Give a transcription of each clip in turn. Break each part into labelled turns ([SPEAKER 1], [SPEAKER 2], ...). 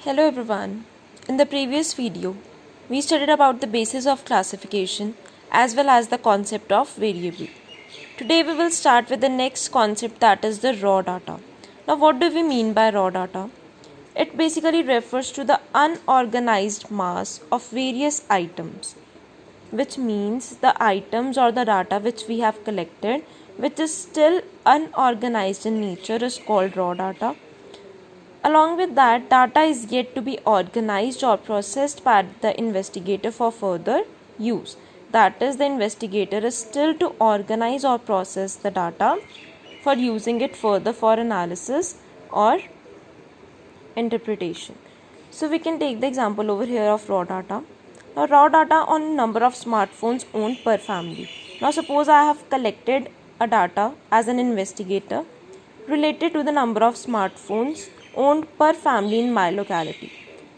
[SPEAKER 1] Hello everyone. In the previous video, we studied about the basis of classification as well as the concept of variable. Today we will start with the next concept, that is the raw data. Now what do we mean by raw data? It basically refers to the unorganized mass of various items, which means the items or the data which we have collected which is still unorganized in nature is called raw data. Along with that, data is yet to be organized or processed by the investigator for further use. That is, the investigator is still to organize or process the data for using it further for analysis or interpretation. So we can take the example over here of raw data. Now raw data on number of smartphones owned per family. Now suppose I have collected a data as an investigator related to the number of smartphones owned per family in my locality.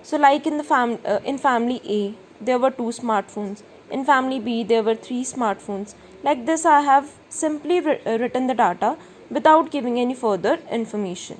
[SPEAKER 1] So like in family A there were 2 smartphones, in family B there were 3 smartphones. Like this I have simply written the data without giving any further information.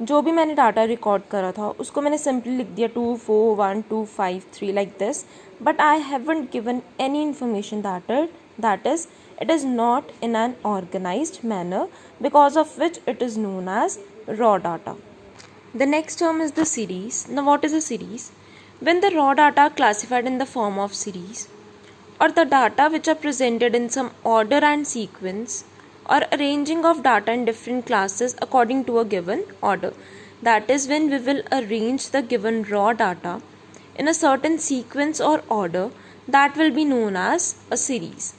[SPEAKER 1] जो भी मैंने data record करा था उसको मैंने simply लिख दिया 2 4 1 2 5 3 like this, but I haven't given any information that is it is not in an organized manner, because of which it is known as raw data. The next term is the series. Now what is a series? When the raw data are classified in the form of series, or the data which are presented in some order and sequence, or arranging of data in different classes according to a given order. That is, when we will arrange the given raw data in a certain sequence or order, that will be known as a series.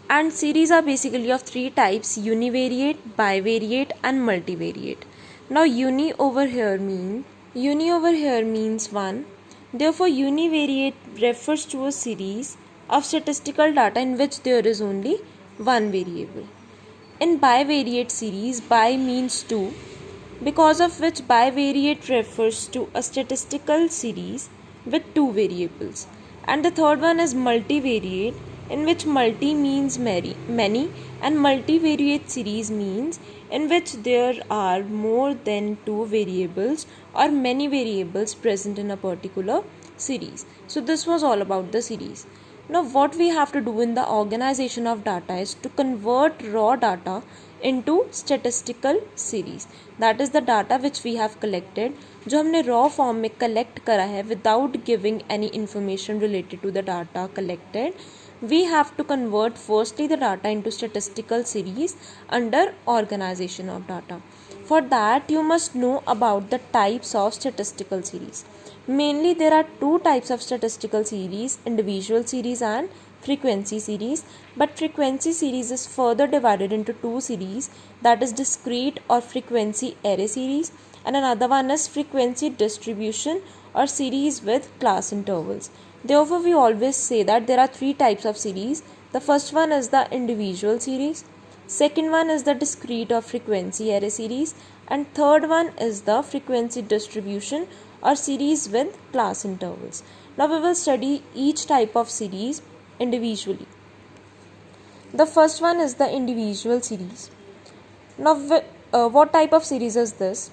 [SPEAKER 1] And series are basically of 3 types: univariate, bivariate and multivariate. Now uni over here means 1. Therefore univariate refers to a series of statistical data in which there is only one variable. In bivariate series, bi means 2, because of which bivariate refers to a statistical series with 2 variables. And the third one is multivariate, in which multi means many and multivariate series means in which there are more than 2 variables or many variables present in a particular series. So this was all about the series. Now what we have to do in the organization of data is to convert raw data into statistical series. That is the data which we have collected, जो हमने raw form में collect करा है without giving any information related to the data collected. We have to convert firstly the data into statistical series under organization of data. For that you must know about the types of statistical series. Mainly there are 2 types of statistical series: individual series and frequency series. But frequency series is further divided into 2 series, that is discrete or frequency array series, and another one is frequency distribution or series with class intervals. Therefore we always say that there are 3 types of series. The first one is the individual series, second one is the discrete or frequency array series, and third one is the frequency distribution or series with class intervals. Now we will study each type of series individually. The first one is the individual series. Now what type of series is this?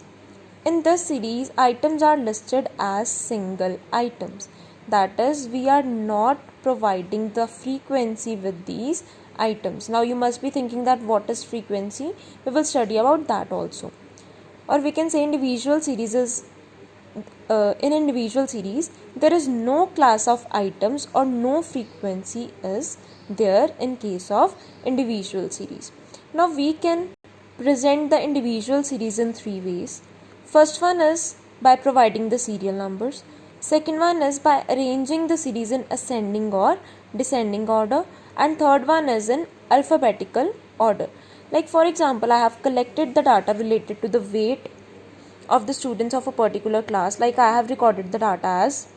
[SPEAKER 1] In this series, items are listed as single items. That is, we are not providing the frequency with these items. Now you must be thinking that what is frequency? We will study about that also. Or we can say individual series is in individual series there is no class of items or no frequency is there in case of individual series. Now we can present the individual series in 3 ways. First one is by providing the serial numbers. Second one is by arranging the series in ascending or descending order, and third one is in alphabetical order. Like for example, I have collected the data related to the weight of the students of a particular class. Like I have recorded the data as,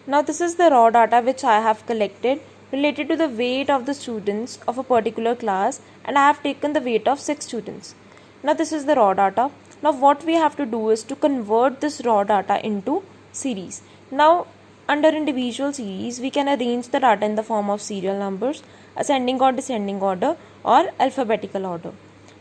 [SPEAKER 1] now this is the raw data which I have collected related to the weight of the students of a particular class, and I have taken the weight of 6 students. Now this is the raw data. Now what we have to do is to convert this raw data into series. Now under individual series we can arrange the data in the form of serial numbers, ascending or descending order, or alphabetical order.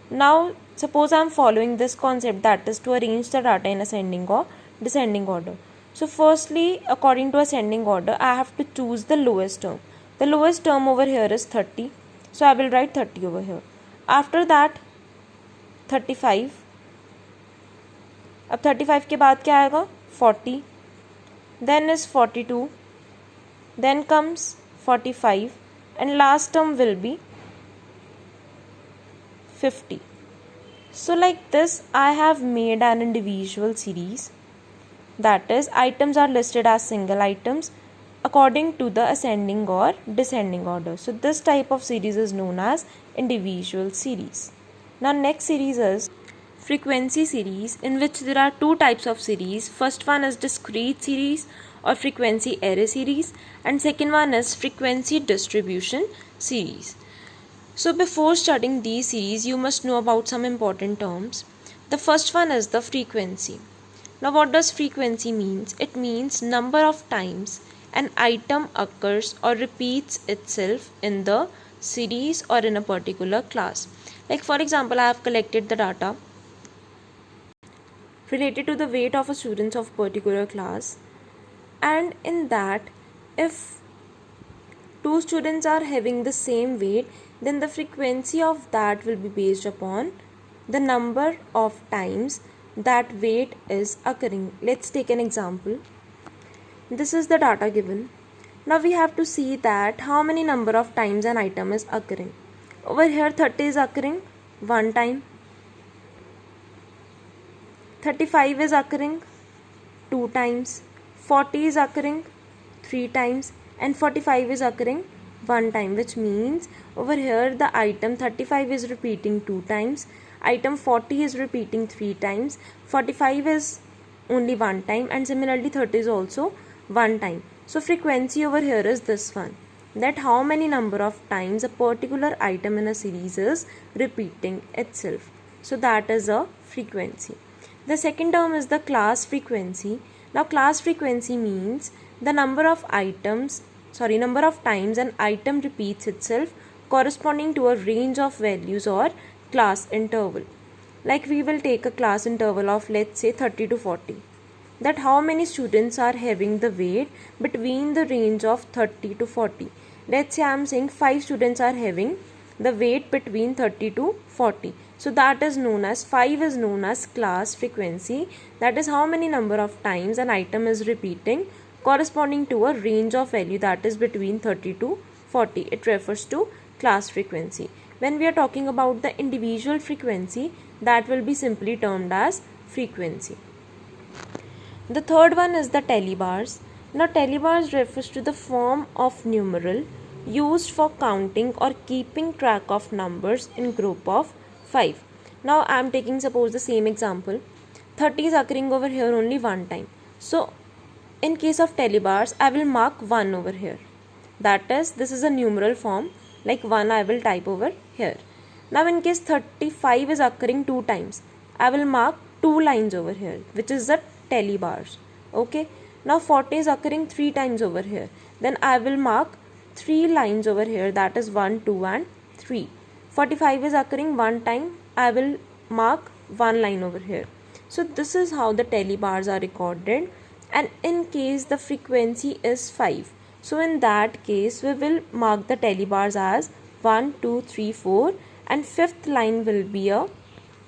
[SPEAKER 1] Now suppose I am following this concept, that is to arrange the data in ascending or descending order. So firstly, according to ascending order, I have to choose the lowest term. The lowest term over here is 30. So I will write 30 over here. After that 35. अब 35 के बाद क्या आएगा 40. Then is 42. Then comes 45. And last term will be 50. So like this I have made an individual series, that is items are listed as single items according to the ascending or descending order. So this type of series is known as individual series. Now next series is frequency series, in which there are two types of series. First one is discrete series or frequency array series, and second one is frequency distribution series. So before studying these series, you must know about some important terms. The first one is the frequency. Now what does frequency means? It means number of times an item occurs or repeats itself in the series or in a particular class. Like for example, I have collected the data related to the weight of a student of particular class, and in that if two students are having the same weight, then the frequency of that will be based upon the number of times that weight is occurring. Let's take an example. This is the data given. Now we have to see that how many number of times an item is occurring. Over here 30 is occurring one time, 35 is occurring 2 times, 40 is occurring 3 times, and 45 is occurring 1 time, which means over here the item 35 is repeating 2 times, item 40 is repeating 3 times, 45 is only 1 time, and similarly 30 is also 1 time. So frequency over here is this one, that how many number of times a particular item in a series is repeating itself. So that is a frequency. The second term is the class frequency. Now class frequency means the number of times an item repeats itself corresponding to a range of values or class interval. Like we will take a class interval of let's say 30 to 40. That how many students are having the weight between the range of 30 to 40. Let's say I am saying 5 students are having the weight between 30 to 40. So that is known as 5 is known as class frequency. That is how many number of times an item is repeating corresponding to a range of value that is between 30 to 40. It refers to class frequency. When we are talking about the individual frequency, that will be simply termed as frequency. The third one is the tellybars. Now tellybars refers to the form of numeral used for counting or keeping track of numbers in group of 5. Now I am taking suppose the same example. 30 is occurring over here only one time. So in case of tellybars, I will mark 1 over here. That is, this is a numeral form, like 1 I will type over here. Now in case 35 is occurring 2 times, I will mark 2 lines over here, which is the tellybars. Okay. Now 40 is occurring 3 times over here. Then I will mark 3 lines over here, that is 1, 2 and 3. 45 is occurring 1 time, I will mark 1 line over here. So this is how the tellybars are recorded. And in case the frequency is 5, so in that case we will mark the tellybars as 1, 2, 3, 4, and 5th line will be a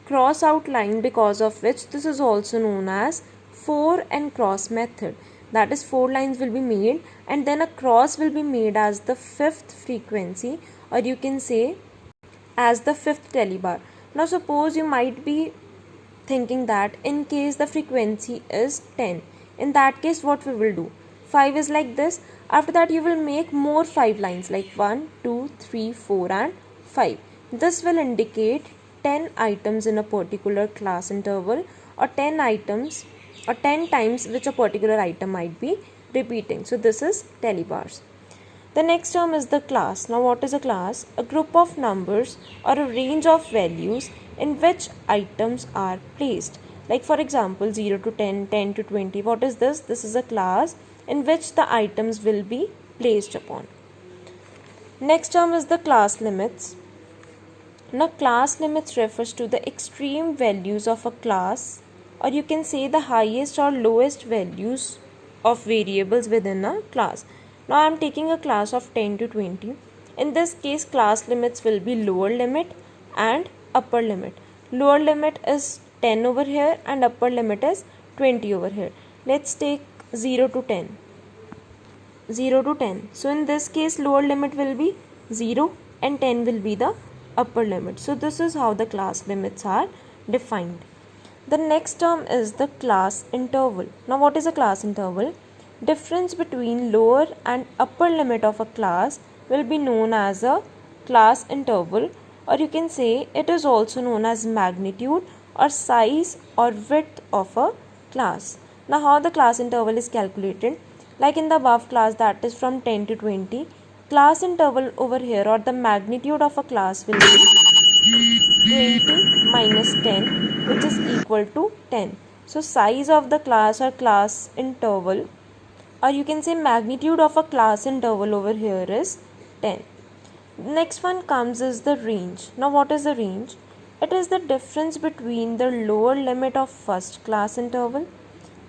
[SPEAKER 1] cross out line, because of which this is also known as 4 and cross method. That is 4 lines will be made and then a cross will be made as the 5th frequency, or you can say as the 5th tellybar. Now suppose you might be thinking that in case the frequency is 10, in that case what we will do? 5 is like this. After that you will make more 5 lines like 1, 2, 3, 4 and 5. This will indicate 10 items in a particular class interval, or 10 items or 10 times which a particular item might be repeating. So this is tellybars. The next term is the class. Now what is a class? A group of numbers or a range of values in which items are placed. Like for example 0 to 10, 10 to 20. What is this? This is a class in which the items will be placed upon. Next term is the class limits. Now class limits refers to the extreme values of a class or you can say the highest or lowest values of variables within a class. Now I am taking a class of 10 to 20. In this case, class limits will be lower limit and upper limit. Lower limit is 10 over here and upper limit is 20 over here. Let's take 0 to 10. 0 to 10. So in this case, lower limit will be 0 and 10 will be the upper limit. So this is how the class limits are defined. The next term is the class interval. Now what is a class interval? Difference between lower and upper limit of a class will be known as a class interval, or you can say it is also known as magnitude or size or width of a class. Now how the class interval is calculated? Like in the above class, that is from 10 to 20, class interval over here or the magnitude of a class will be 20 minus 10, which is equal to 10. So size of the class or class interval, or you can say magnitude of a class interval over here is 10. Next one comes is the range. Now what is the range? It is the difference between the lower limit of first class interval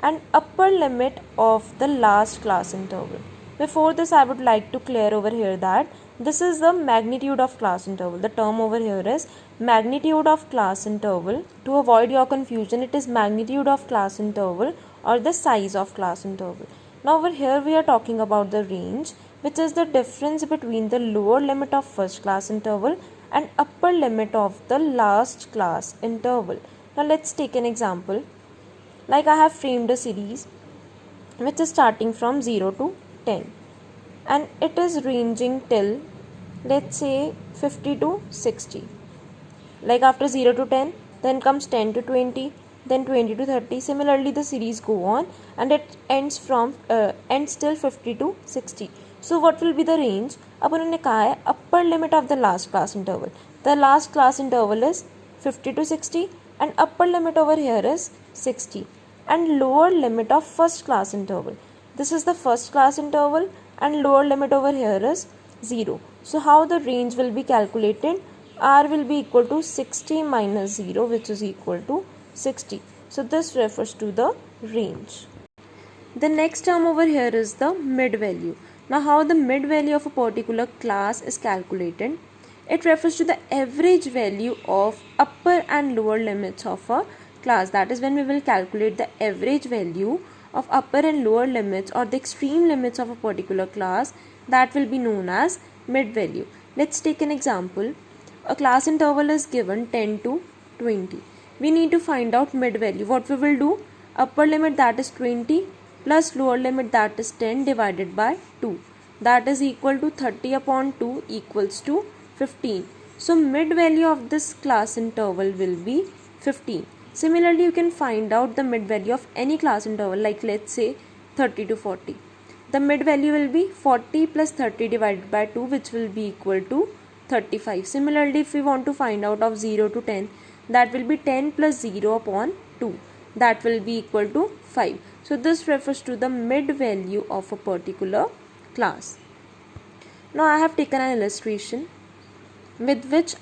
[SPEAKER 1] and upper limit of the last class interval. Before this, I would like to clear over here that this is the magnitude of class interval. The term over here is magnitude of class interval. To avoid your confusion, it is magnitude of class interval or the size of class interval. Now over here we are talking about the range, which is the difference between the lower limit of first class interval and upper limit of the last class interval. Now let's take an example. Like I have framed a series which is starting from 0 to 10 and it is ranging till, let's say, 50 to 60. Like after 0 to 10, then comes 10 to 20, then 20 to 30. Similarly the series go on and it ends till 50 to 60. So what will be the range? अब उन्होंने कहा है upper limit of the last class interval. The last class interval is 50 to 60 and upper limit over here is 60, and lower limit of first class interval. This is the first class interval and lower limit over here is 0. So how the range will be calculated? R will be equal to 60 minus 0, which is equal to 60. So this refers to the range. The next term over here is the mid value. Now how the mid value of a particular class is calculated? It refers to the average value of upper and lower limits of a class. That is when we will calculate the average value of upper and lower limits or the extreme limits of a particular class. That will be known as mid value. Let's take an example. A class interval is given 10 to 20. We need to find out mid value. What we will do? Upper limit, that is 20, plus lower limit, that is 10, divided by 2. That is equal to 30 upon 2 equals to 15. So mid value of this class interval will be 15. Similarly, you can find out the mid value of any class interval, like let's say 30 to 40. The mid value will be 40 plus 30 divided by 2, which will be equal to 35. Similarly, if we want to find out of 0 to 10, that will be 10 plus 0 upon 2. That will be equal to 5. So this refers to the mid value of a particular class. Now I have taken an illustration with which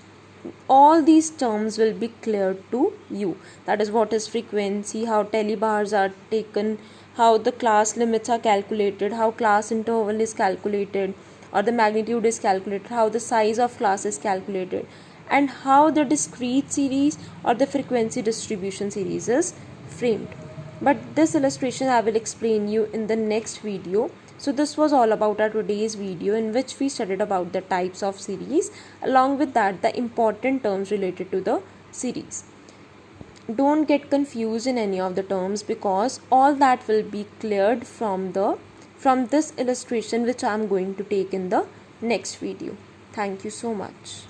[SPEAKER 1] all these terms will be clear to you. That is, what is frequency, how telebars are taken, how the class limits are calculated, how class interval is calculated or the magnitude is calculated, how the size of class is calculated, and how the discrete series or the frequency distribution series is framed. But this illustration I will explain you in the next video. So this was all about our today's video, in which we studied about the types of series, along with that the important terms related to the series. Don't get confused in any of the terms, because all that will be cleared from this illustration which I am going to take in the next video. Thank you so much.